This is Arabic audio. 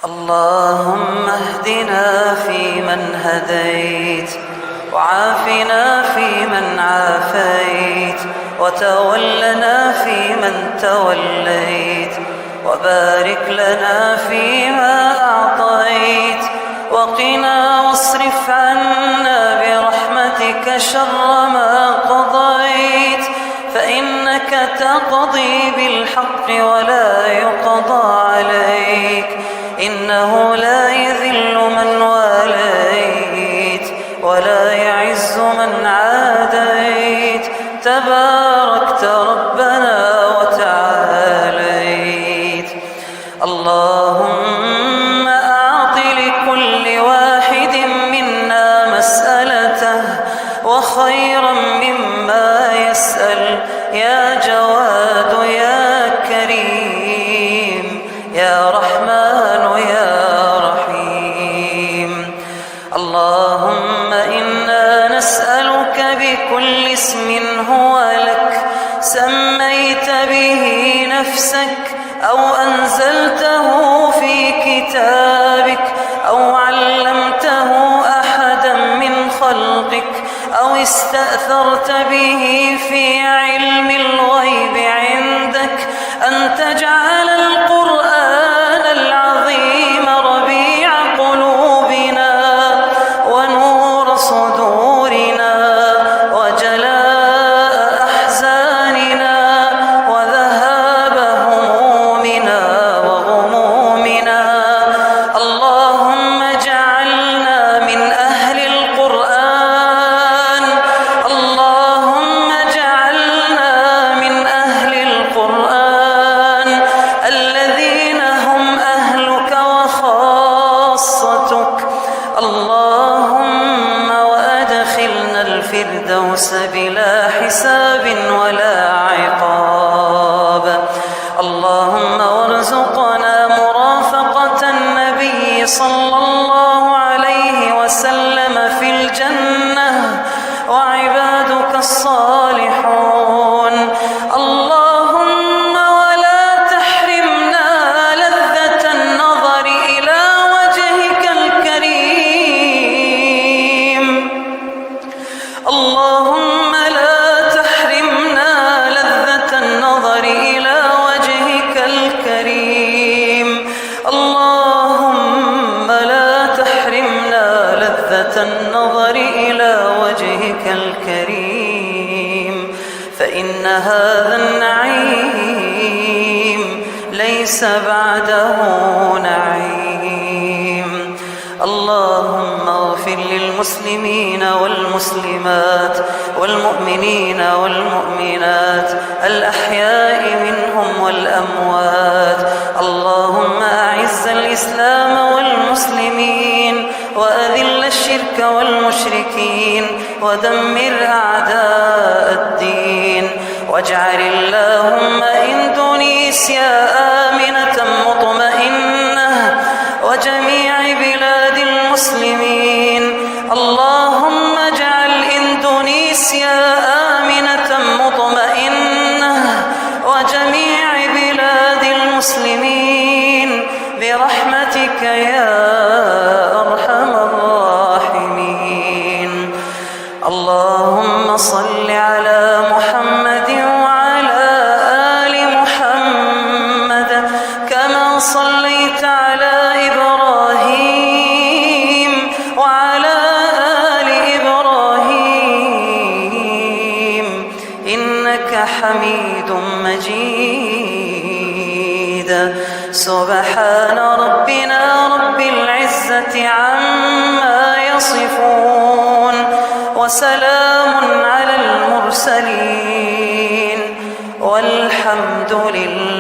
اللهم اهدنا فيمن هديت، وعافنا فيمن عافيت، وتولنا فيمن توليت، وبارك لنا فيما أعطيت، وقنا واصرف عنا برحمتك شر ما قضيت، فإنك تقضي بالحق ولا يقضى عليك، إنه لا يذل من واليت ولا يعز من عاديت، تباركت ربنا وتعاليت. اللهم أعط لكل واحد منا مسألته وخيرا مما يسأل، يا جواد يا كريم يا رحمن يا رحيم. اللهم إنا نسألك بكل اسم هو لك سميت به نفسك أو أنزلته في كتابك أو علمته أحدا من خلقك أو استأثرت به في علم الغيب عندك، أن تجعل القرآن العظيم ربيع قلوبنا ونور صدورنا وجلاء أحزاننا وذهاب همومنا وغمومنا. اللهم اجعلنا من أهل القرآن، اللهم اجعلنا من أهل القرآن الذين هم أهلك وخاصتك. اللهم وأدخلنا الفردوس بلا حساب ولا عقاب. اللهم وارزقنا مرافقة النبي صلى الله عليه وسلم في الجنة وعبادك الصالحون. اللهم ولا تحرمنا لذة النظر إلى وجهك الكريم. اللهم لا تحرمنا لذة النظر إلى وجهك الكريم. اللهم لا تحرمنا لذة النظر إلى وجهك الكريم، فإن هذا النعيم ليس بعده نعيم. اللهم اغفر للمسلمين والمسلمات والمؤمنين والمؤمنات الأحياء منهم والأموات. اللهم أعز الإسلام والمسلمين وأذل الشرك والمشركين ودمر أعداء الدين، واجعل اللهم إندونيسيا آمنة مطمئنة وجميع بلاد المسلمين. اللهم اجعل إندونيسيا آمنة مطمئنة وجميع بلاد المسلمين برحمتك يا أرحم الراحمين. اللهم صل على محمد وعلى آل محمد كما صليت على إبراهيم وعلى آل إبراهيم إنك حميد مجيد. سبحان ربنا رب العزة عما يصفون، وسلام على المرسلين والحمد لله